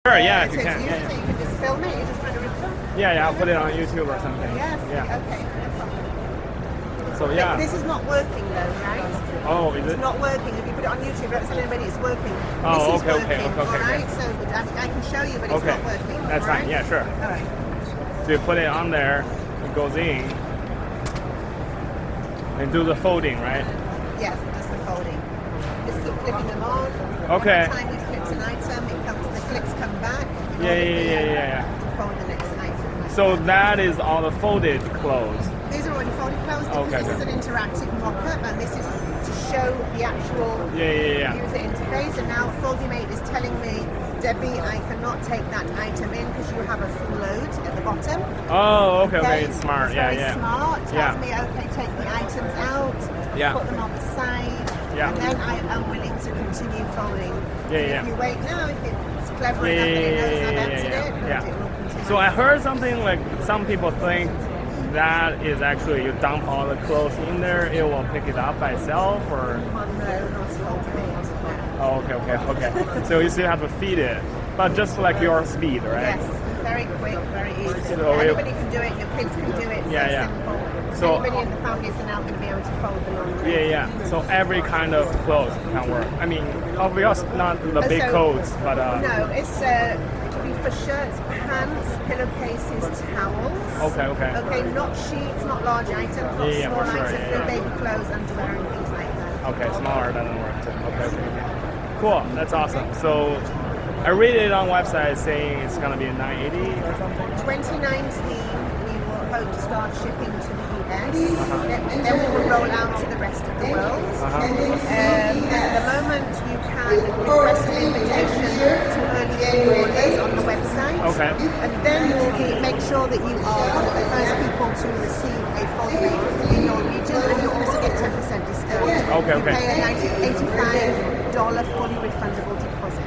Sure, yeah, if you to can. use Yeah, it, yeah. you can just film it. You just kind of rip them. Yeah, I'll put it on YouTube or something. Yes. Yeah. Okay. No problem. So yeah. This is not working though, right? Oh, is it? It's not working. If you put it on YouTube, don't tell anybody it's working. Oh, this is okay, working, okay. all right? So I can show you, but it's Okay. not working. That's all fine. right? Yeah, sure. All right. So you put it on there, it goes in, and do the folding, right? Yes, just the folding. Just keep flipping them on. Okay. Every time you flip an item, the clips come back. Yeah. To fold the next item. So that is all the folded clothes. These are already folded clothes because Okay. this is an interactive mock-up and this is to show the actual Yeah. user interface. And now FoldiMate is telling me, Debbie, I cannot take that item in because you have a full load at the bottom. Oh, okay. It's smart. It's Yeah, very yeah. smart. Tells Yeah. me, okay, take the items out, Yeah. put them on the side, Yeah. and then I am willing to continue folding. Yeah, And yeah. If you wait now, it's clever enough that it knows I've emptied it, but yeah. it will continue. So I heard something like some people think that is actually you dump all the clothes in there, it will pick it up by itself, or? Oh, no, not FoldiMate. No. Oh, okay. So you still have to feed it, but just like your speed, right? Yes, very quick, very easy. So Anybody can do it, your kids can do it, Yeah, so yeah. simple. So- Anybody in the family is now going to be able to fold the laundry. Yeah. So every kind of clothes can work. I mean, obviously not the big So- coats, but No, it's for shirts, pants, pillowcases, towels. Okay. Okay, not sheets, not large items, not Yeah, small for sure, items, yeah. no baby clothes, underwear and things like that. Okay, smaller doesn't work too. Okay. Cool, that's awesome. So I read it on website saying it's gonna be a 980 or something. 2019, we will hope to start shipping to the US, and then we will roll out to the rest of the world. At the moment, you can request an invitation to early orders on the website. Okay. And then we'll make sure that you are one of the first people to receive a FoldiMate in your region, and you also get 10% discount. Okay. You pay an $85 fully refundable deposit.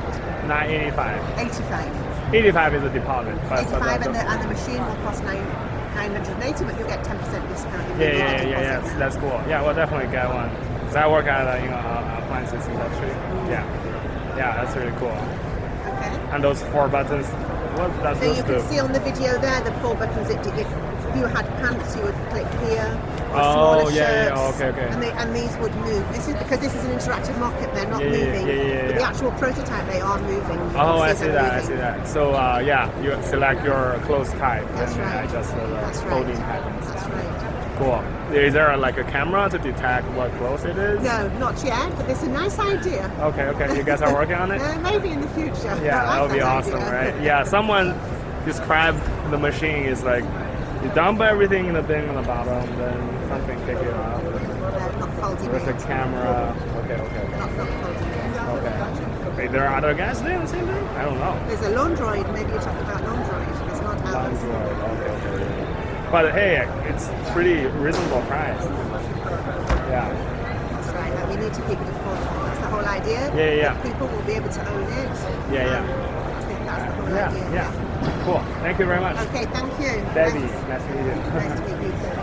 985. 85. 85 is a deposit. But 85 and the machine will cost 980, but you'll get 10% discount. If you make a Yeah. deposit. That's cool. Yeah, we'll definitely get one. Cause I work at appliances industry. Yeah, that's really cool. Okay. And those 4 buttons, what does So those you do? can see on the video there the 4 buttons. If you had pants, you would click here. Or Oh, smaller yeah. shirts, Okay. And these would move. This is because this is an interactive mock-up. They're not Yeah, moving. But the yeah. actual prototype, they are moving. You Oh, can I see them that. moving. So you select your clothes type That's and right. adjust the That's right. folding patterns. That's right. Cool. Is there like a camera to detect what clothes it is? No, not yet, but it's a nice idea. Okay. You guys are working on it? Maybe in the future. Yeah, I that like would be awesome, idea. right? Yeah, someone described the machine is like you dump everything in the bin on the bottom, then something pick it up. Not FoldiMate. With a camera. Okay. Not FoldiMate. Okay. Wait, there are other guys doing the same thing? I don't know. There's a Laundroid. Maybe you're talking about Laundroid. It's not ours. Okay. But hey, it's pretty reasonable price. Yeah. That's right. But we need to keep it affordable. That's the whole idea. Yeah. That people will be able to own it. Yeah. I think that's the whole idea. Yeah. Cool. Thank you very much. Okay, thank you. Debbie, nice to meet you. Nice to meet you too.